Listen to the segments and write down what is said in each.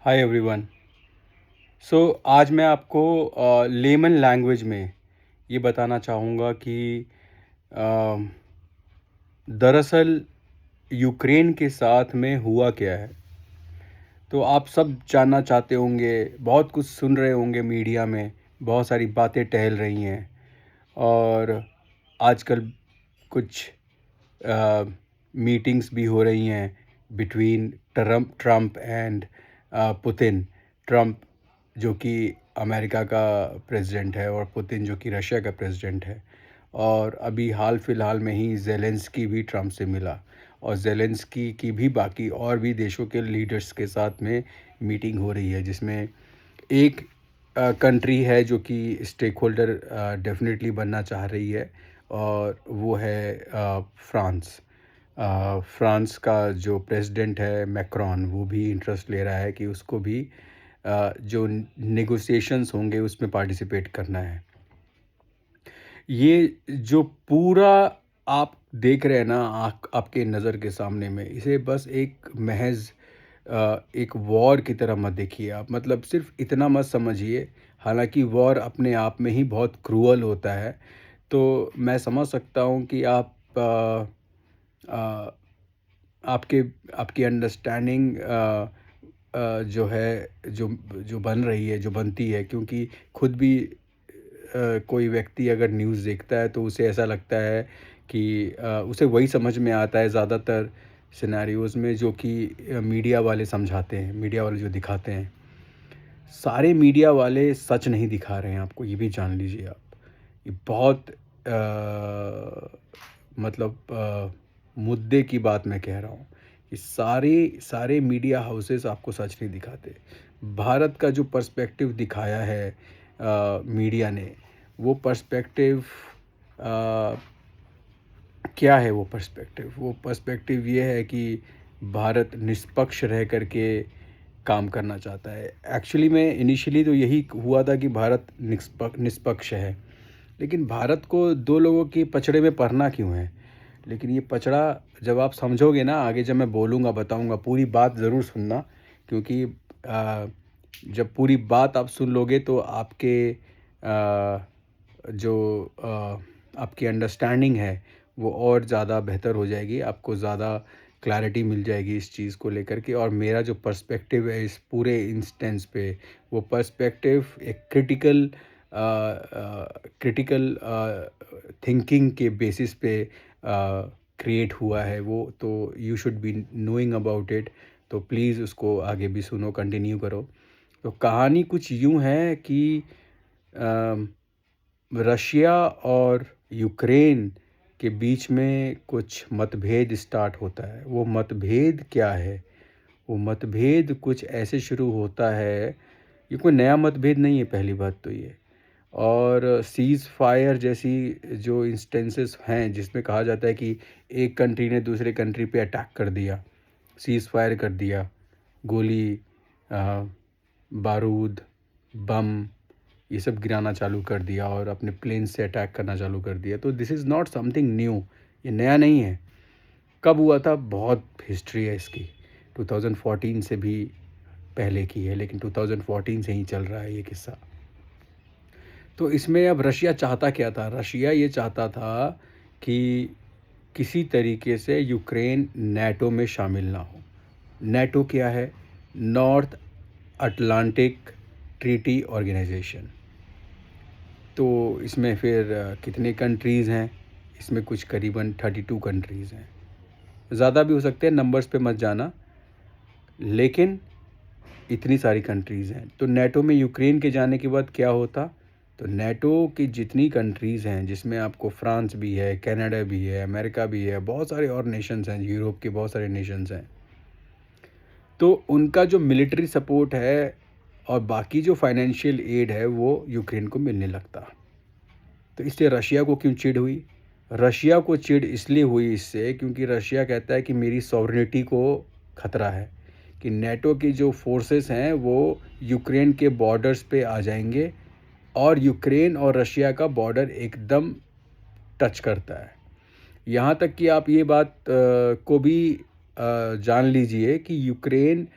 Hi everyone. सो आज मैं आपको लेमन लैंग्वेज में ये बताना चाहूँगा कि अ, दरअसल यूक्रेन के साथ में हुआ क्या है। तो आप सब जानना चाहते होंगे, बहुत कुछ सुन रहे होंगे मीडिया में, बहुत सारी बातें टहल रही हैं और आजकल कुछ मीटिंग्स भी हो रही हैं between Trump and Putin. Trump जो कि अमेरिका का प्रेसिडेंट है और पुतिन जो कि रशिया का प्रेसिडेंट है। और अभी हाल फिलहाल में ही ज़ेलेंस्की भी ट्रम्प से मिला और ज़ेलेंस्की की भी बाकी और भी देशों के लीडर्स के साथ में मीटिंग हो रही है, जिसमें एक कंट्री है जो कि स्टेक होल्डर डेफिनेटली बनना चाह रही है और वो है फ्रांस। फ्रांस का जो प्रेसिडेंट है मैक्रोन, वो भी इंटरेस्ट ले रहा है कि उसको भी जो नेगोशिएशंस होंगे उसमें पार्टिसिपेट करना है। ये जो पूरा आप देख रहे हैं ना आपके नज़र के सामने में, इसे बस एक महज एक वॉर की तरह मत देखिए आप। मतलब सिर्फ इतना मत समझिए, हालांकि वॉर अपने आप में ही बहुत क्रूअल होता है। तो मैं समझ सकता हूँ कि आप अ, आपके आपकी अंडरस्टैंडिंग जो है, जो जो बन रही है, जो बनती है, क्योंकि खुद भी कोई व्यक्ति अगर न्यूज़ देखता है तो उसे ऐसा लगता है कि उसे वही समझ में आता है ज़्यादातर सिनेरियोज़ में जो कि मीडिया वाले समझाते हैं, मीडिया वाले जो दिखाते हैं। सारे मीडिया वाले सच नहीं दिखा रहे हैं आपको, ये भी जान लीजिए आप। ये बहुत मतलब मुद्दे की बात मैं कह रहा हूँ कि सारे सारे मीडिया हाउसेस आपको सच नहीं दिखाते। भारत का जो पर्सपेक्टिव दिखाया है मीडिया ने, वो पर्सपेक्टिव क्या है? वो पर्सपेक्टिव ये है कि भारत निष्पक्ष रह कर के काम करना चाहता है। एक्चुअली में इनिशियली तो यही हुआ था कि भारत निष्पक्ष है, लेकिन भारत को दो लोगों के पचड़े में पड़ना क्यों है? लेकिन ये पचड़ा जब आप समझोगे ना, आगे जब मैं बोलूँगा, बताऊँगा, पूरी बात ज़रूर सुनना, क्योंकि जब पूरी बात आप सुन लोगे तो जो आपकी अंडरस्टैंडिंग है वो और ज़्यादा बेहतर हो जाएगी। आपको ज़्यादा क्लैरिटी मिल जाएगी इस चीज़ को लेकर के। और मेरा जो पर्सपेक्टिव है इस पूरे इंस्टेंस पे, वो पर्सपेक्टिव एक क्रिटिकल थिंकिंग के बेसिस पे क्रिएट हुआ है वो। तो you should be knowing about it. तो प्लीज़ उसको आगे भी सुनो, कंटिन्यू करो। तो कहानी कुछ यूँ है कि अ, रशिया और यूक्रेन के बीच में कुछ मतभेद स्टार्ट होता है। वो मतभेद क्या है? वो मतभेद कुछ ऐसे शुरू होता है, ये कोई नया मतभेद नहीं है, पहली बात तो ये। और सीज़ फायर जैसी जो इंस्टेंसेस हैं जिसमें कहा जाता है कि एक कंट्री ने दूसरे कंट्री पे अटैक कर दिया, सीज़ फायर कर दिया, गोली, अ, बारूद, बम, ये सब गिराना चालू कर दिया और अपने प्लेन से अटैक करना चालू कर दिया। तो this is not something new, ये नया नहीं है। कब हुआ था? बहुत हिस्ट्री है इसकी। 2014 से भी पहले की है, लेकिन 2014 से ही चल रहा है ये किस्सा। तो इसमें अब रशिया चाहता क्या था? रशिया ये चाहता था कि किसी तरीके से यूक्रेन नेटो में शामिल ना हो। नेटो क्या है? North Atlantic Treaty Organization. तो इसमें फिर कितने कंट्रीज़ हैं? इसमें कुछ करीबन 32 कंट्रीज़ हैं। ज़्यादा भी हो सकते हैं, नंबर्स पे मत जाना, लेकिन इतनी सारी कंट्रीज़ हैं। तो नेटो में यूक्रेन के जाने के बाद क्या होता? तो नेटो की जितनी कंट्रीज़ हैं, जिसमें आपको फ्रांस भी है, कनाडा भी है, अमेरिका भी है, बहुत सारे और नेशंस हैं, यूरोप के बहुत सारे नेशंस हैं। तो उनका जो मिलिट्री सपोर्ट है और बाकी जो फाइनेंशियल एड है वो यूक्रेन को मिलने लगता। तो इससे रशिया को क्यों चिढ़ हुई? रशिया को चिढ़ इसलिए हुई इससे, क्योंकि रशिया कहता है कि मेरी सॉवरेनिटी को खतरा है, कि नेटो की जो फोर्सेस हैं वो यूक्रेन के बॉर्डर्स पे आ जाएंगे और यूक्रेन और रशिया का बॉर्डर एकदम टच करता है। यहाँ तक कि आप ये बात को भी जान लीजिए कि यूक्रेन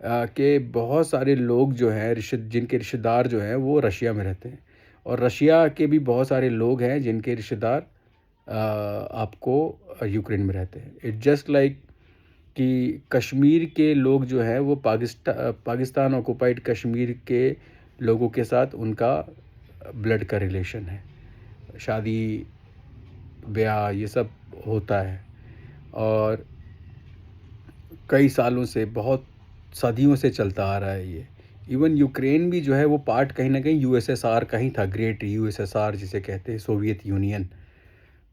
कि बहुत सारे लोग जो हैं जिनके रिश्तेदार जो हैं वो रशिया में रहते हैं, और रशिया के भी बहुत सारे लोग हैं जिनके रिश्तेदार आपको यूक्रेन में रहते हैं। इट जस्ट लाइक कि कश्मीर के लोग जो हैं वो पाकिस्तान ऑक्युपाइड कश्मीर के लोगों के साथ उनका ब्लड का रिलेशन है, शादी ब्याह ये सब होता है, और कई सालों से, बहुत सदियों से चलता आ रहा है ये। इवन यूक्रेन भी जो है वो पार्ट कहीं ना कहीं यूएसएसआर का ही था, ग्रेट यूएसएसआर जिसे कहते हैं, सोवियत यूनियन,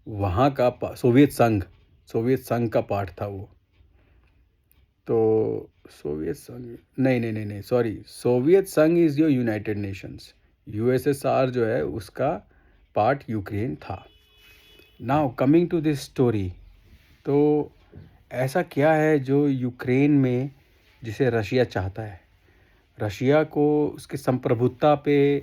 वहाँ का सोवियत संघ का पार्ट था वो। तो सोवियत संघ, नहीं नहीं नहीं नहीं, सॉरी, सोवियत संघ is your United Nations, USSR जो है उसका पार्ट यूक्रेन था। Now coming to this story, तो ऐसा क्या है जो यूक्रेन में जिसे रशिया चाहता है? रशिया को उसके संप्रभुता पे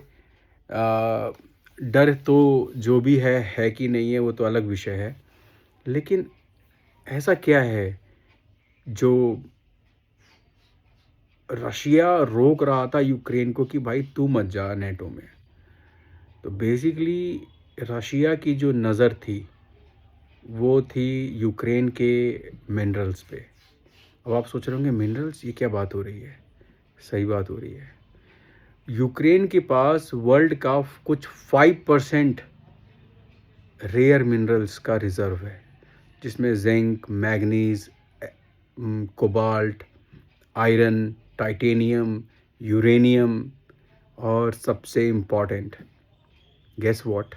डर तो जो भी है कि नहीं है वो तो अलग विषय है, लेकिन ऐसा क्या है जो रशिया रोक रहा था यूक्रेन को कि भाई तू मत जा नेटो में? तो बेसिकली रशिया की जो नज़र थी वो थी यूक्रेन के मिनरल्स पे। अब आप सोच रहे होंगे मिनरल्स, ये क्या बात हो रही है? सही बात हो रही है। यूक्रेन के पास वर्ल्ड का कुछ 5% रेयर मिनरल्स का रिज़र्व है, जिसमें zinc, manganese, cobalt, iron, titanium, uranium, और सबसे important, guess what,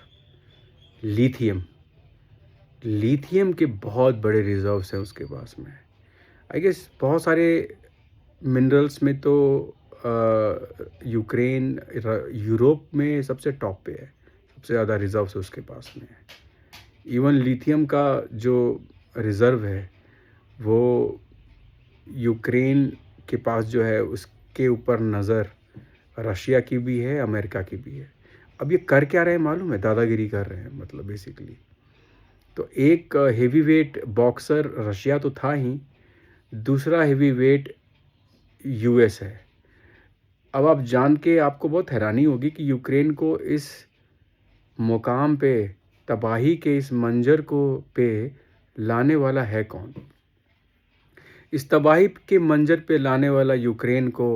lithium. Lithium के बहुत बड़े रिजर्व्स हैं उसके पास में। आई गेस बहुत सारे मिनरल्स में तो यूक्रेन यूरोप में सबसे टॉप पे है, सबसे ज़्यादा रिजर्व्स उसके पास में है। इवन लिथियम का जो रिज़र्व है वो यूक्रेन के पास जो है उसके ऊपर नज़र रशिया की भी है, अमेरिका की भी है। अब ये कर क्या रहे हैं मालूम है? दादागिरी कर रहे हैं, मतलब बेसिकली। तो एक हेवी वेट बॉक्सर रशिया तो था ही, दूसरा हेवी वेट यूएस है। अब आप जान के आपको बहुत हैरानी होगी कि यूक्रेन को इस मुकाम पे, तबाही के इस मंजर को पे लाने वाला है कौन? इस तबाही के मंजर पे लाने वाला यूक्रेन को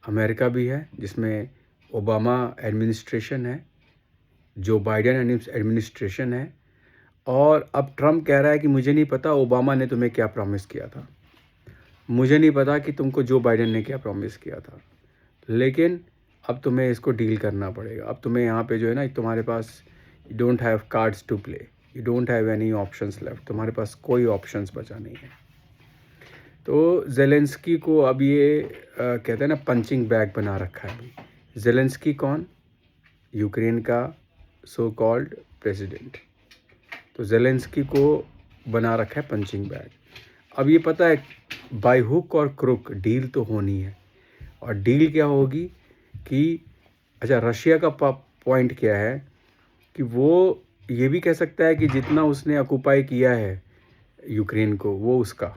अमेरिका भी है, जिसमें ओबामा एडमिनिस्ट्रेशन है, जो बाइडेन एडमिनिस्ट्रेशन है, और अब ट्रम्प कह रहा है कि मुझे नहीं पता ओबामा ने तुम्हें क्या प्रॉमिस किया था, मुझे नहीं पता कि तुमको जो बाइडेन ने क्या प्रॉमिस किया था, लेकिन अब तुम्हें इसको डील करना पड़ेगा। अब तुम्हें यहाँ पे जो है ना, तुम्हारे पास you don't have cards to play, you don't have any options left, तुम्हारे पास कोई ऑप्शंस बचा नहीं है। तो जेलेंस्की को अब ये कहते हैं ना पंचिंग बैग बना रखा है। जेलेंस्की कौन? यूक्रेन का सो कॉल्ड प्रेसिडेंट। तो जेलेंस्की को बना रखा है पंचिंग बैग। अब ये पता है बाय हुक और क्रुक डील तो होनी है, और डील क्या होगी कि अच्छा, रशिया का पॉइंट क्या है कि वो ये भी कह सकता है कि जितना उसने ऑक्युपाई किया है यूक्रेन को वो उसका,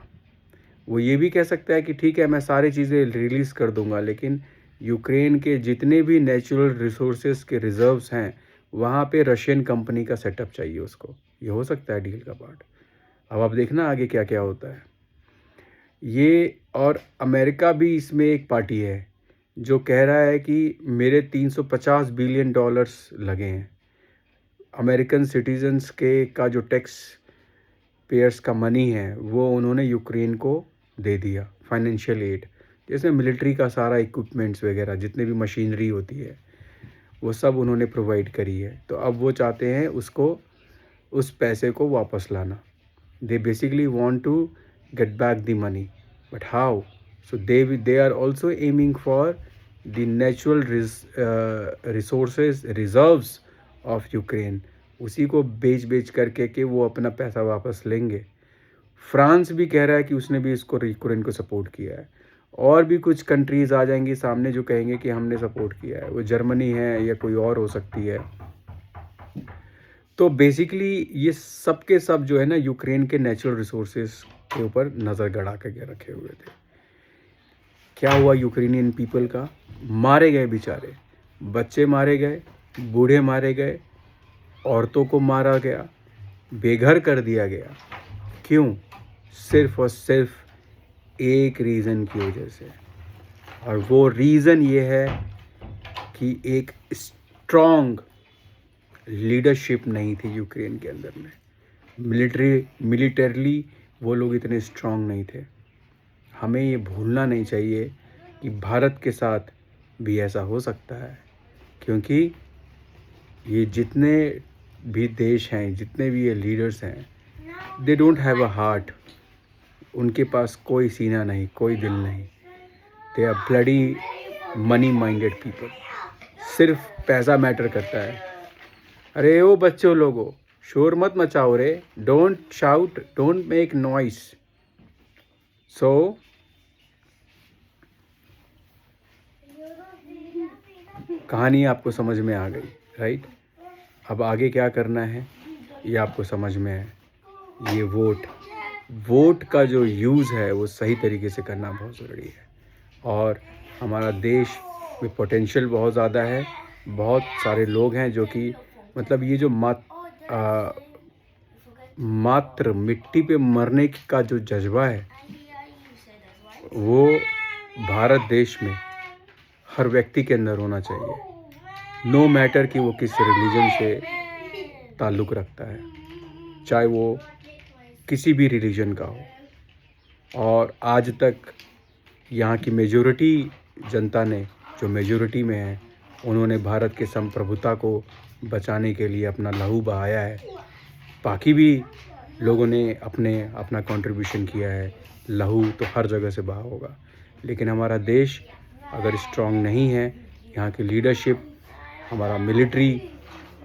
वो ये भी कह सकता है कि ठीक है मैं सारी चीज़ें रिलीज़ कर दूंगा, लेकिन यूक्रेन के जितने भी नेचुरल रिसोर्सेज के रिजर्व्स हैं वहाँ पे रशियन कंपनी का सेटअप चाहिए उसको। ये हो सकता है डील का पार्ट। अब आप देखना आगे क्या क्या होता है ये। और अमेरिका भी इसमें एक पार्टी है जो कह रहा है कि मेरे 350 बिलियन डॉलर्स लगे हैं, अमेरिकन सिटीजन्स के का जो टैक्स पेयर्स का मनी है वो उन्होंने यूक्रेन को दे दिया, फाइनेंशियल एड, जैसे मिलिट्री का सारा इक्विपमेंट्स वगैरह जितने भी मशीनरी होती है वो सब उन्होंने प्रोवाइड करी है। तो अब वो चाहते हैं उसको, उस पैसे को वापस लाना। They basically want to get back the money, but how? So they are also aiming for the natural resources reserves of Ukraine, उसी को बेच करके कि वो अपना पैसा वापस लेंगे। फ्रांस भी कह रहा है कि उसने भी इसको यूक्रेन को सपोर्ट किया है, और भी कुछ कंट्रीज़ आ जाएंगी सामने जो कहेंगे कि हमने सपोर्ट किया है, वो जर्मनी है या कोई और हो सकती है। तो बेसिकली ये सब के सब जो है ना यूक्रेन के नेचुरल रिसोर्सेज के ऊपर नज़र गड़ा के रखे हुए थे। क्या हुआ यूक्रेनियन पीपल का? मारे गए बेचारे, बच्चे मारे गए, बूढ़े मारे गए, औरतों को मारा गया, बेघर कर दिया गया। क्यों? सिर्फ और सिर्फ एक रीज़न की वजह से, और वो रीज़न ये है कि एक स्ट्रॉन्ग लीडरशिप नहीं थी यूक्रेन के अंदर में। मिलिटरली वो लोग इतने स्ट्रॉन्ग नहीं थे। हमें ये भूलना नहीं चाहिए कि भारत के साथ भी ऐसा हो सकता है, क्योंकि ये जितने भी देश हैं, जितने भी ये लीडर्स हैं, they don't have a heart. उनके पास कोई सीना नहीं, कोई दिल नहीं। They are bloody money minded people. सिर्फ पैसा मैटर करता है। अरे ओ बच्चों लोगों, शोर मत मचाओ रे, don't shout, don't make noise. So कहानी आपको समझ में आ गई, राइट? अब आगे क्या करना है ये आपको समझ में है। ये वोट का जो यूज़ है वो सही तरीके से करना बहुत ज़रूरी है। और हमारा देश में पोटेंशियल बहुत ज़्यादा है। बहुत सारे लोग हैं जो कि मतलब ये जो मात्र मिट्टी पे मरने का जो जज्बा है, वो भारत देश में हर व्यक्ति के अंदर होना चाहिए। नो मैटर कि वो किस रिलीजन से ताल्लुक़ रखता है, चाहे वो किसी भी रिलीजन का हो। और आज तक यहाँ की मेजॉरिटी जनता ने, जो मेजॉरिटी में है, उन्होंने भारत के संप्रभुता को बचाने के लिए अपना लहू बहाया है। बाकी भी लोगों ने अपना कंट्रीब्यूशन किया है। लहू तो हर जगह से बहा होगा, लेकिन हमारा देश अगर स्ट्रॉन्ग नहीं है, यहाँ की लीडरशिप, हमारा मिलिट्री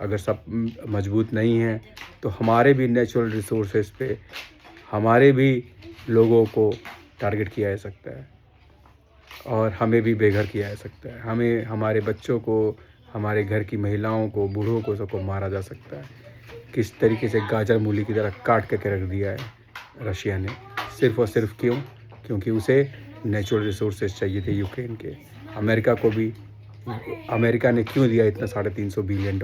अगर सब मजबूत नहीं है, तो हमारे भी नेचुरल रिसोर्सेज पे हमारे भी लोगों को टारगेट किया जा सकता है और हमें भी बेघर किया जा सकता है। हमें, हमारे बच्चों को, हमारे घर की महिलाओं को, बूढ़ों को, सबको मारा जा सकता है। किस तरीके से गाजर मूली की तरह काट के रख दिया है रशिया ने, सिर्फ और सिर्फ क्यों? क्योंकि उसे नेचुरल रिसोर्सेज चाहिए थे यूक्रेन के। अमेरिका ने क्यों दिया इतना $350 बिलियन?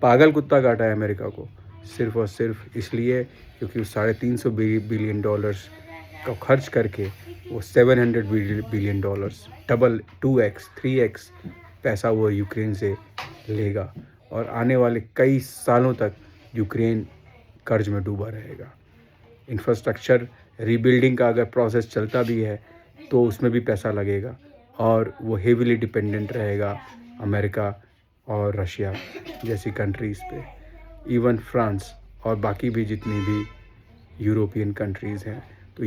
पागल कुत्ता काटा है अमेरिका को, सिर्फ और सिर्फ इसलिए क्योंकि उस $350 बिलियन को खर्च करके वो $700 बिलियन, डबल, 2x 3x पैसा वो यूक्रेन से लेगा। और आने वाले कई सालों तक यूक्रेन कर्ज में डूबा रहेगा। इंफ्रास्ट्रक्चर रीबिल्डिंग का अगर प्रोसेस चलता भी है तो उसमें भी पैसा लगेगा, और वो हेविली डिपेंडेंट रहेगा अमेरिका और रशिया जैसी कंट्रीज़ पे, इवन फ्रांस और बाकी भी जितनी भी यूरोपियन कंट्रीज़ हैं। तो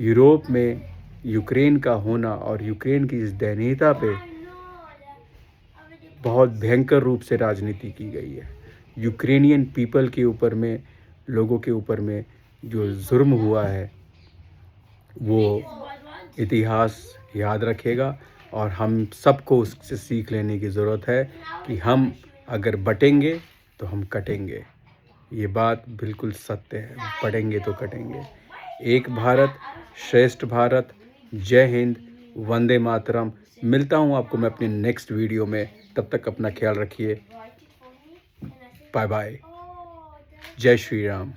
यूरोप में यूक्रेन का होना और यूक्रेन की इस दयनीयता पे बहुत भयंकर रूप से राजनीति की गई है। यूक्रेनियन पीपल के ऊपर में, लोगों के ऊपर में जो जुर्म हुआ है, वो इतिहास याद रखेगा, और हम सबको उससे सीख लेने की ज़रूरत है कि हम अगर बटेंगे तो हम कटेंगे। ये बात बिल्कुल सत्य है, बढ़ेंगे तो कटेंगे। एक भारत श्रेष्ठ भारत। जय हिंद, वंदे मातरम। मिलता हूँ आपको मैं अपने नेक्स्ट वीडियो में। तब तक अपना ख्याल रखिए। Bye bye. जय श्री राम।